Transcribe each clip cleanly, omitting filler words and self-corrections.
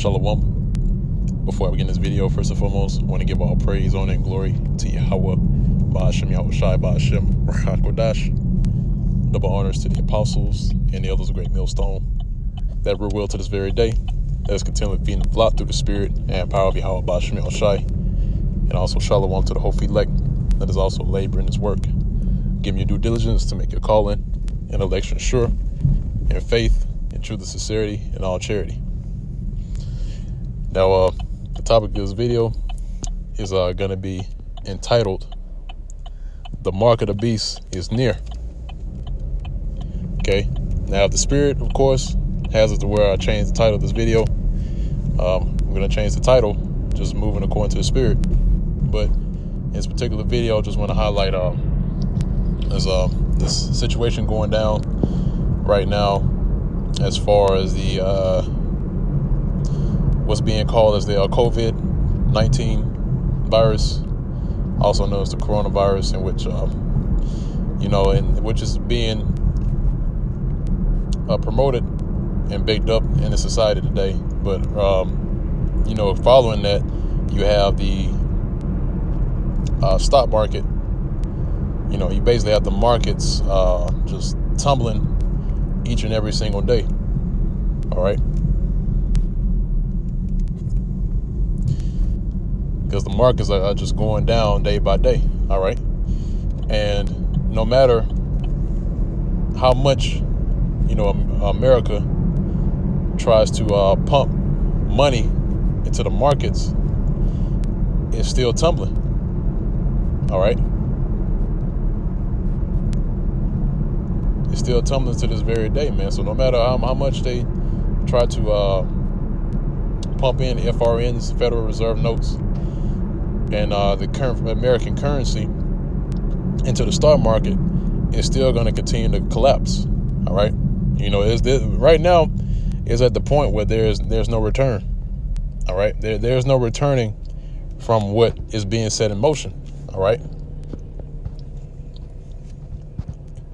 Shalom. Before I begin this video, first and foremost, I want to give all praise, honor, and glory to Yahweh, Ba'ashem Yahushai, Ba'ashem Rachakodash. Double honors to the apostles and the elders of Great Millstone that were will to this very day, that is continually feeding the flock through the spirit and power of Yahweh, Ba'ashem Yahushai. And also shalom to the whole elect that is also laboring this work. Give your due diligence to make your calling and election sure, in faith, in truth and sincerity, and all charity. Now, the topic of this video is going to be entitled, "The Mark of the Beast is Near." Okay, now the Spirit, of course, has it to where I change the title of this video. I'm going to change the title, just moving according to the Spirit. But in this particular video, I just want to highlight there's this situation going down right now as far as the what's being called as the COVID-19 virus, also known as the coronavirus, in which which is being promoted and baked up in the society today. But following that, you have the stock market. You basically have the markets just tumbling each and every single day. All right. Because the markets are just going down day by day. All right. And no matter how much, America tries to pump money into the markets, it's still tumbling. All right. It's still tumbling to this very day, man. So no matter how much they try to pump in FRNs, Federal Reserve notes, and the current American currency into the stock market, it's still going to continue to collapse. All right. Right now is at the point where there's no return. All right. There's no returning from what is being set in motion. All right.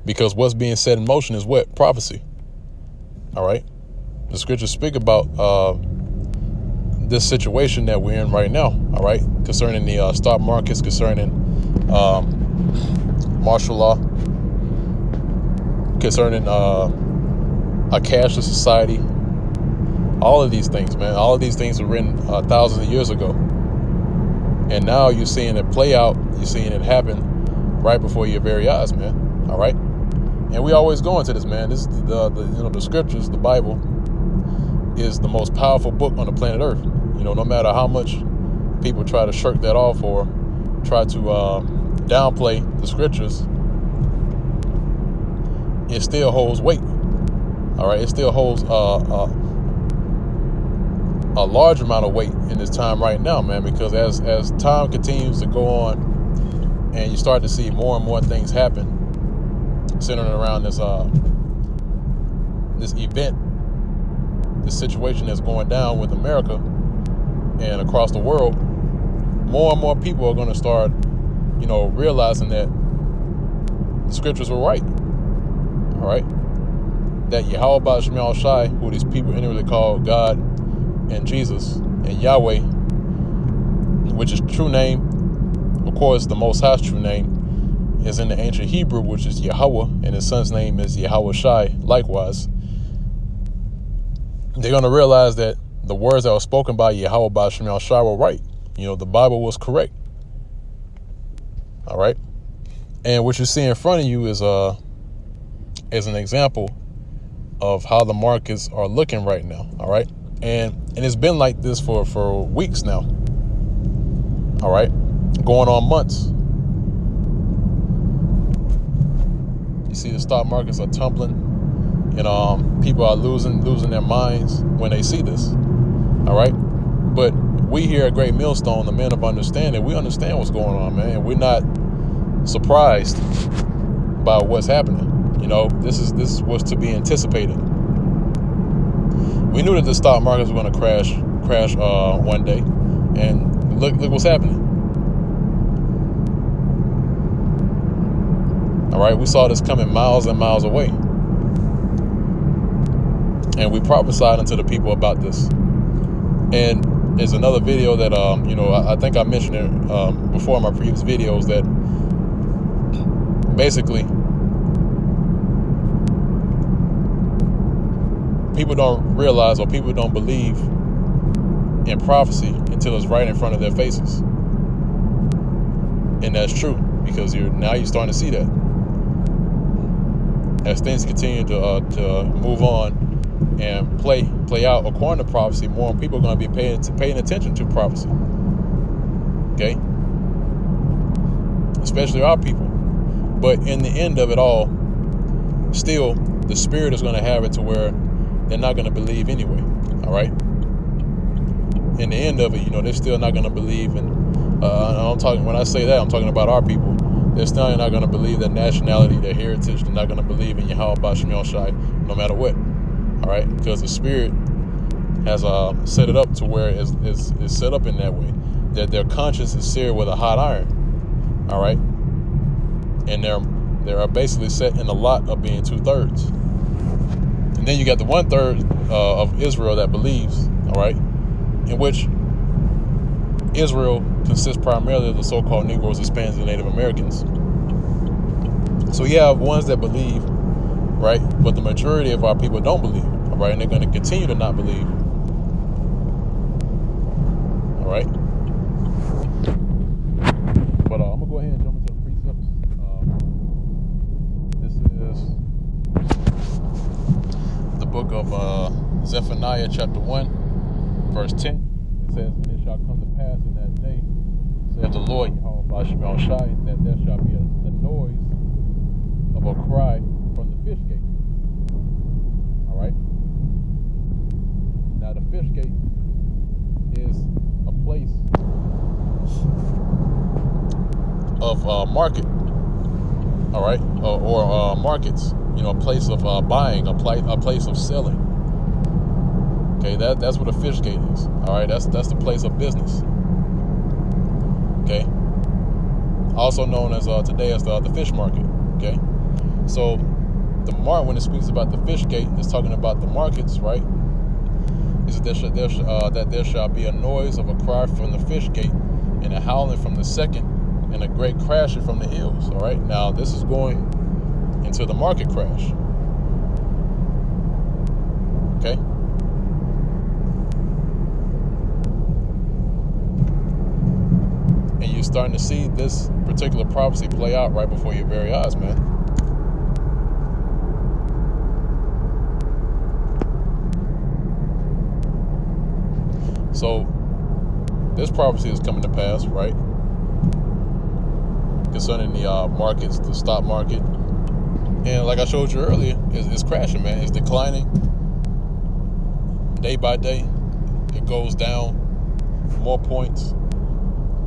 Because what's being set in motion is what? Prophecy. All right. The scriptures speak about this situation that we're in right now. All right. Concerning the stock markets, concerning martial law, concerning a cashless society. All of these things, man. All of these things were written thousands of years ago. And now you're seeing it play out. You're seeing it happen right before your very eyes, man. All right. And we always go into this, man. This the scriptures, the Bible, is the most powerful book on the planet Earth. No matter how much people try to shirk that off or try to downplay the scriptures, it still holds weight. All right, it still holds a large amount of weight in this time right now, man. Because as time continues to go on, and you start to see more and more things happen centering around this event, this situation that's going down with America and across the world, more and more people are going to start, realizing that the scriptures were right. All right, that Yahweh Ba'ashem Yahushai, who these people inwardly call God and Jesus and Yahweh, which is true name, of course, the Most High's true name is in the ancient Hebrew, which is Yahweh, and his son's name is Yahushai. Likewise, they're going to realize that the words that were spoken by Yahweh Ba'ashem Yahushai were right. The Bible was correct. All right. And what you see in front of you is an example of how the markets are looking right now. All right. And it's been like this for weeks now. All right. Going on months. You see the stock markets are tumbling, and people are losing their minds when they see this. All right. But we here at Great Millstone, the men of understanding, we understand what's going on, man. We're not surprised by what's happening. This is what's to be anticipated. We knew that the stock markets were going to crash one day, and look what's happening. All right, we saw this coming miles and miles away. And we prophesied unto the people about this. And there's another video that I think I mentioned it before in my previous videos, that basically people don't realize, or people don't believe in prophecy until it's right in front of their faces. And that's true, because you're starting to see that as things continue to move on and play out according to prophecy. More people are going to be paying attention to prophecy. Okay, especially our people. But in the end of it all, still the Spirit is going to have it to where they're not going to believe anyway. All right. In the end of it, they're still not going to believe in. When I say that, I'm talking about our people. They're still not going to believe their nationality, their heritage. They're not going to believe in Yahweh Ba'Shem Yahushai, no matter what. All right, because the Spirit has set it up to where it's set up in that way, that their conscience is seared with a hot iron. All right, and they're basically set in a lot of being 2/3. And then you got the 1/3 of Israel that believes. All right, in which Israel consists primarily of the so-called Negroes, Hispanics, and Native Americans. So you have ones that believe, right? But the majority of our people don't believe, all right? And they're going to continue to not believe, all right? But I'm going to go ahead and jump into the precepts. This is the book of Zephaniah chapter 1, verse 10. It says, "And it shall come to pass in that day, saith the Lord, Yahweh Ba'Shem Yahushai, that there shall be the noise of a cry from the fish gate." All right. Now the fish gate is a place of market. All right, or markets. A place of buying, a place of selling. Okay, that's what a fish gate is. All right, that's the place of business. Okay, also known as today as the fish market. Okay, so when it speaks about the fish gate, it's talking about the markets, right? Is that there shall be a noise of a cry from the fish gate, and a howling from the second, and a great crashing from the hills. All right, now this is going into the market crash. Okay. And you're starting to see this particular prophecy play out right before your very eyes, man. So this prophecy is coming to pass, right? Concerning the markets, the stock market. And like I showed you earlier, it's crashing, man. It's declining day by day. It goes down more points.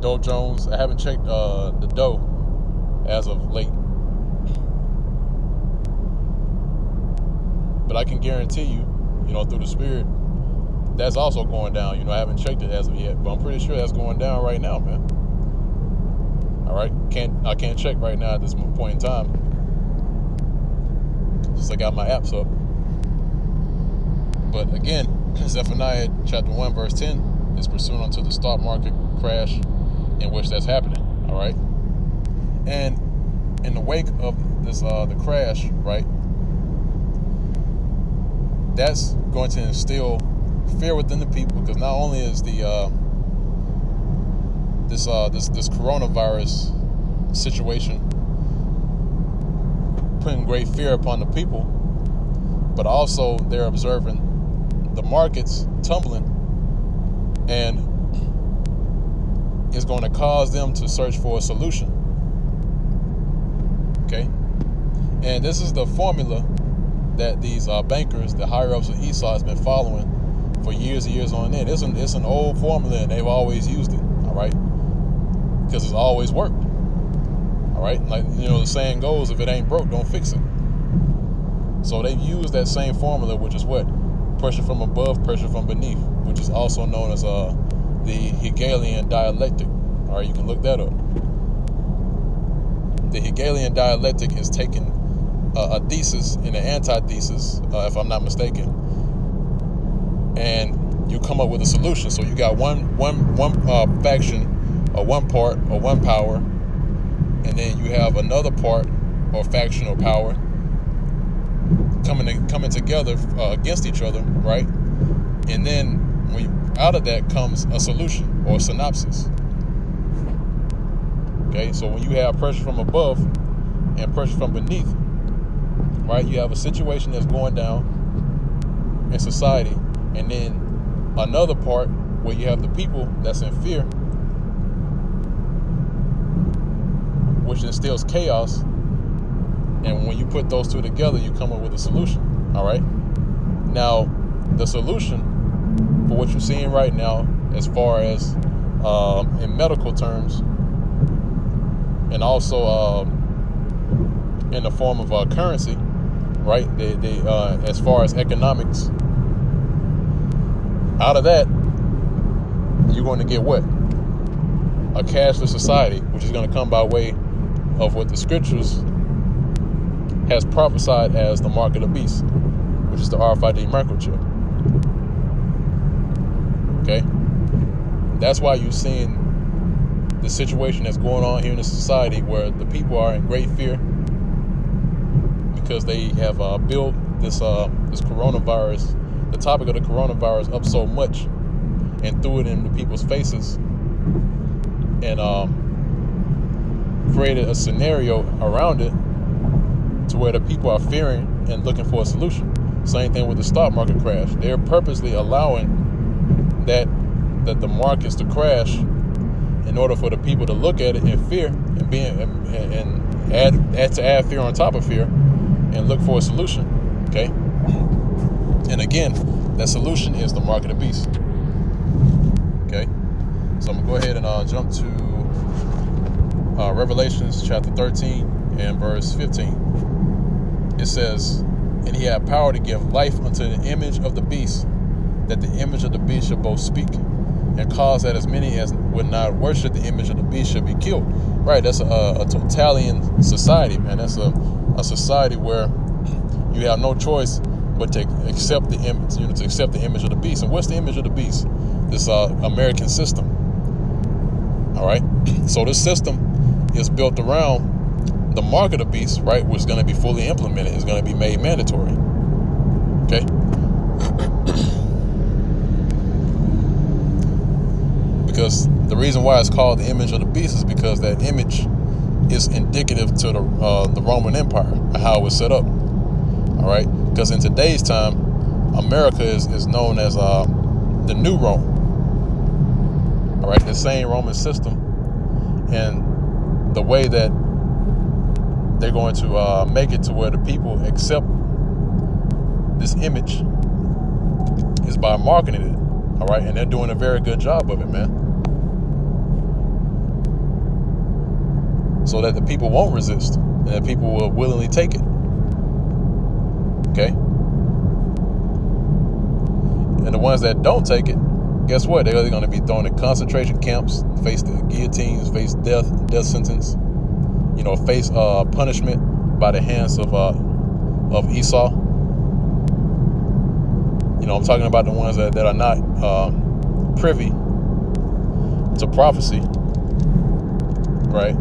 Dow Jones, I haven't checked the Dow as of late, but I can guarantee you, through the Spirit, that's also going down. I haven't checked it as of yet, but I'm pretty sure that's going down right now, man. All right, I can't check right now at this point in time. Just I got my apps up. But again, Zephaniah chapter 1 verse 10 is pursuant unto the stock market crash in which that's happening. All right, and in the wake of this the crash, right, that's going to instill fear within the people, because not only is the this coronavirus situation putting great fear upon the people, but also they're observing the markets tumbling, and it's going to cause them to search for a solution. Okay, and this is the formula that these bankers, the higher ups of Esau, has been following for years and years on end. It's an old formula, and they've always used it. All right, because it's always worked. All right, like the saying goes, if it ain't broke, don't fix it. So they've used that same formula, which is what? Pressure from above, pressure from beneath, which is also known as the Hegelian dialectic. All right, you can look that up. The Hegelian dialectic is taking a thesis and an antithesis, if I'm not mistaken, and you come up with a solution. So you got one faction or one part or one power, and then you have another part or faction or power coming together against each other, right? And then out of that comes a solution or a synopsis. Okay, so when you have pressure from above and pressure from beneath, right, you have a situation that's going down in society, and then another part where you have the people that's in fear, which instills chaos. And when you put those two together, you come up with a solution. All right. Now, the solution for what you're seeing right now, as far as in medical terms, and also in the form of currency, right? They as far as economics, out of that, you're going to get what? A cashless society, which is going to come by way of what the scriptures has prophesied as the mark of the beast, which is the RFID microchip. Okay? That's why you're seeing the situation that's going on here in the society, where the people are in great fear because they have built this coronavirus, the topic of the coronavirus, up so much and threw it into people's faces, and created a scenario around it to where the people are fearing and looking for a solution. Same thing with the stock market crash. They're purposely allowing that the markets to crash in order for the people to look at it in fear and add fear on top of fear and look for a solution. Okay? And again, that solution is the mark of the beast. Okay? So I'm gonna go ahead and jump to Revelations chapter 13 and verse 15. It says, "And he had power to give life unto the image of the beast, that the image of the beast should both speak, and cause that as many as would not worship the image of the beast should be killed." Right, that's a totalitarian society, man. That's a society where you have no choice but to accept the image, to accept the image of the beast. And what's the image of the beast? This American system. All right, so this system is built around the mark of the beast, right, which is going to be fully implemented. It's going to be made mandatory. Okay. Because the reason why it's called the image of the beast is because that image is indicative to the Roman Empire and how it was set up. All right. Because in today's time, America is known as the New Rome. All right. The same Roman system, and the way that they're going to make it to where the people accept this image is by marketing it. All right. And they're doing a very good job of it, man. So that the people won't resist and that people will willingly take it. Okay? And the ones that don't take it, guess what? They're going to be thrown in concentration camps, face the guillotines, face death sentence, face punishment by the hands of Esau. I'm talking about the ones that are not privy to prophecy, right?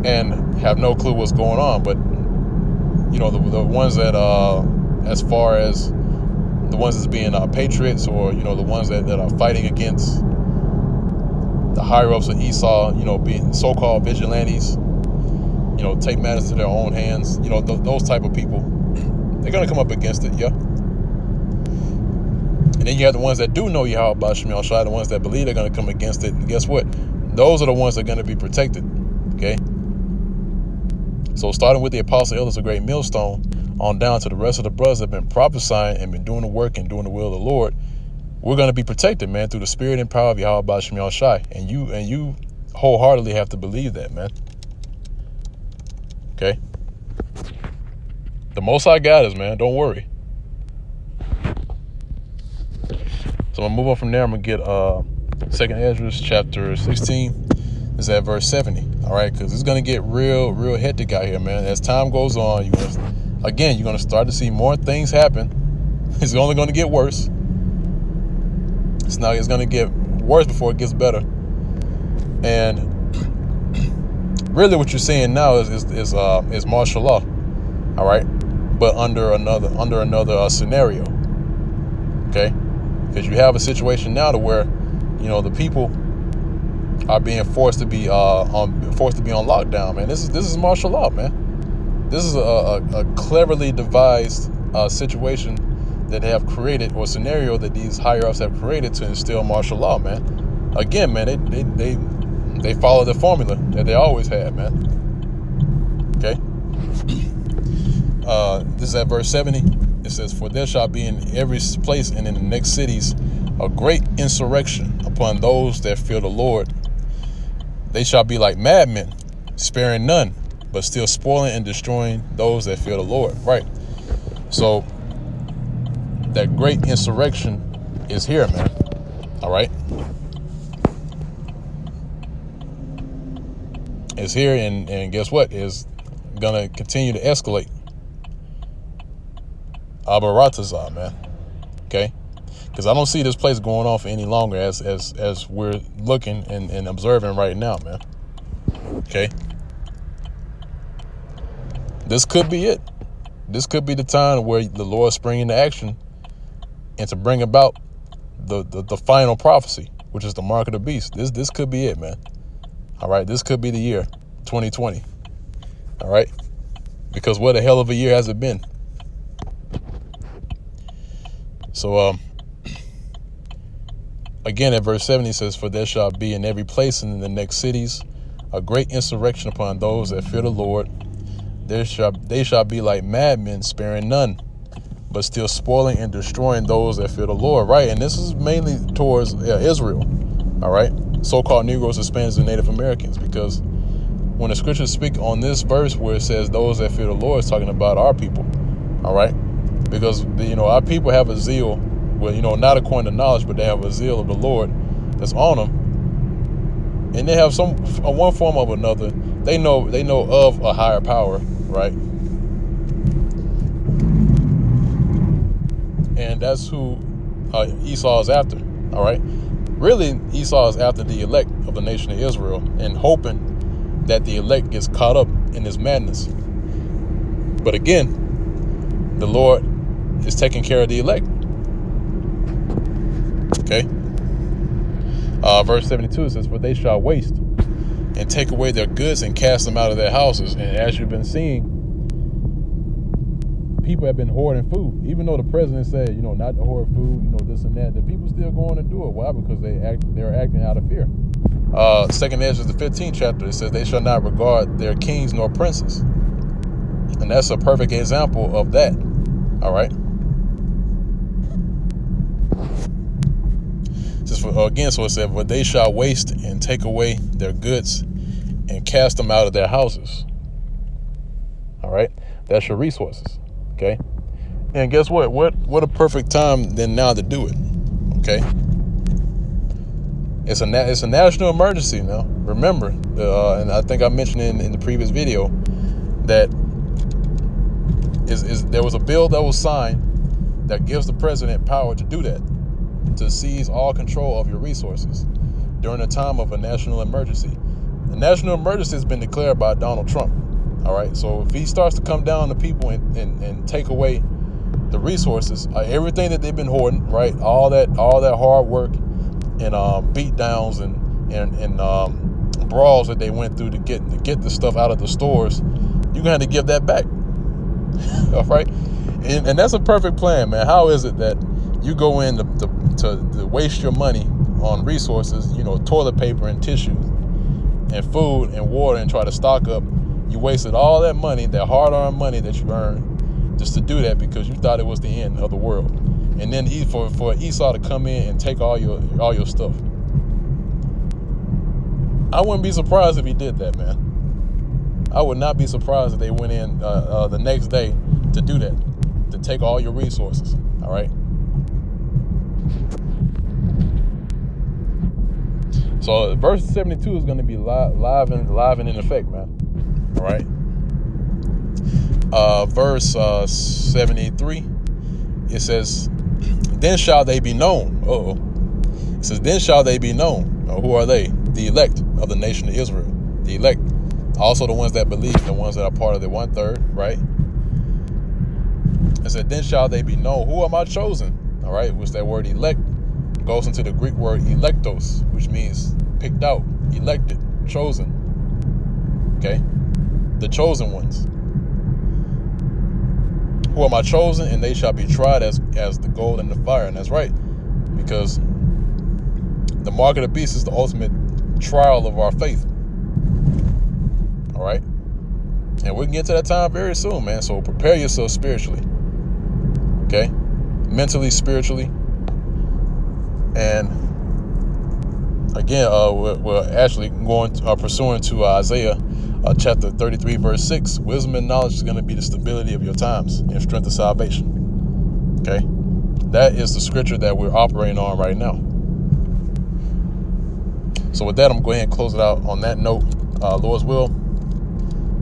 And have no clue what's going on. But the ones that as far as the ones that's being patriots, or the ones that are fighting against the higher ups of Esau, being so-called vigilantes, take matters into their own hands, those type of people, they're gonna come up against it. Yeah. And then you have the ones that do know Yahweh B'Shem Yahushua, the ones that believe they're gonna come against it, and guess what? Those are the ones that are gonna be protected. Okay. So starting with the apostle elders of Great Millstone on down to the rest of the brothers that have been prophesying and been doing the work and doing the will of the Lord, we're going to be protected, man, through the spirit and power of Yahweh B'Shem Yahushua. And you wholeheartedly have to believe that, man. Okay? The Most High got us, man. Don't worry. So I'm going to move on from there. I'm going to get 2nd Esdras chapter 16. This is at verse 70. All right, because it's going to get real hectic out here, man. As time goes on, you're going to start to see more things happen. It's only going to get worse. It's going to get worse before it gets better. And really, what you're seeing now is martial law. All right, but under another scenario. Okay, because you have a situation now to where, the people are being forced to be on lockdown, man. This is martial law, man. This is a cleverly devised situation that they have created, or scenario that these higher ups have created to instill martial law, man. Again, man, they follow the formula that they always had, man. Okay. This is at verse 70. It says, "For there shall be in every place and in the next cities a great insurrection upon those that fear the Lord. They shall be like madmen, sparing none, but still spoiling and destroying those that fear the Lord." Right. So that great insurrection is here, man. All right. It's here, and guess what? It's gonna continue to escalate. Abaratazah, man. Okay. Because I don't see this place going on for any longer as we're looking and observing right now, man. Okay. This could be it. This could be the time where the Lord spring into action and to bring about the final prophecy, which is the mark of the beast. This could be it, man. All right. This could be the year 2020. All right. Because what a hell of a year has it been. So, again, at verse 70 says, "For there shall be in every place and in the next cities a great insurrection upon those that fear the Lord. They shall be like madmen, sparing none, but still spoiling and destroying those that fear the Lord." Right. And this is mainly towards Israel. All right. So-called Negroes, Hispanics, and Native Americans, because when the scriptures speak on this verse where it says those that fear the Lord, it's talking about our people. All right. Because, our people have a zeal, well, not according to knowledge, but they have a zeal of the Lord that's on them. And they have one form or another. They know of a higher power, right? And that's who Esau is after, all right? Really, Esau is after the elect of the nation of Israel and hoping that the elect gets caught up in this madness. But again, the Lord is taking care of the elect. Okay. Verse 72 says, "For they shall waste and take away their goods and cast them out of their houses." And as you've been seeing, people have been hoarding food. Even though the president said, not to hoard food, this and that, the people still going to do it. Why? Because they're acting out of fear. Second Ezra, the 15th chapter, it says, "They shall not regard their kings nor princes." And that's a perfect example of that. All right. So it said, "But they shall waste and take away their goods and cast them out of their houses." All right. That's your resources. Okay. And guess what? What a perfect time then now to do it. Okay. It's a national emergency now. Remember, and I think I mentioned in the previous video that there was a bill that was signed that gives the president power to do that, to seize all control of your resources during a time of a national emergency. The national emergency has been declared by Donald Trump. All right. So if he starts to come down to people and take away the resources, everything that they've been hoarding, right? All that hard work and beat downs and brawls that they went through to get the stuff out of the stores, you're gonna have to give that back. All right. And that's a perfect plan, man. How is it that you go in to waste your money on resources, toilet paper and tissues and food and water, and try to stock up? You wasted all that money, that hard-earned money that you earned, just to do that because you thought it was the end of the world. And then for Esau to come in and take all your stuff. I wouldn't be surprised if he did that, man. I would not be surprised if they went in the next day to do that, to take all your resources. All right. So verse 72 is going to be live and in effect, man. All right. Verse 73, it says, then shall they be known. It says, then shall they be known. Who are they? The elect of the nation of Israel. The elect. Also the ones that believe, the ones that are part of the 1/3, right? It said, then shall they be known. Who am I chosen? All right, which that word elect goes into the Greek word electos, which means picked out, elected, chosen. Okay? The chosen ones. Who am I chosen? And they shall be tried as the gold in the fire. And that's right, because the mark of the beast is the ultimate trial of our faith. All right? And we can get to that time very soon, man. So prepare yourself spiritually. Okay? Mentally, spiritually. And again, we're actually pursuing to Isaiah chapter 33, verse 6. Wisdom and knowledge is going to be the stability of your times and strength of salvation. Okay? That is the scripture that we're operating on right now. So with that, I'm going to go ahead and close it out on that note. Lord's will.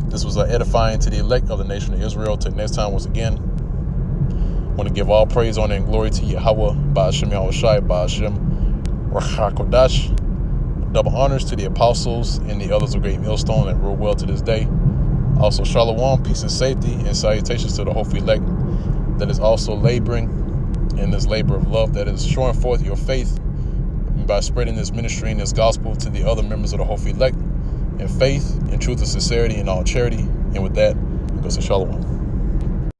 This was edifying to the elect of the nation of Israel. Till next time, once again, I want to give all praise, honor, and glory to Yahweh, Ba'ashem Yahushai, Ba'ashem Rachakodash. Double honors to the apostles and the elders of Great Millstone that rule well to this day. Also, shalom, peace and safety, and salutations to the hopeful elect that is also laboring in this labor of love, that is showing forth your faith by spreading this ministry and this gospel to the other members of the hopeful elect in faith, in truth and sincerity, and all charity. And with that, we go to shalom.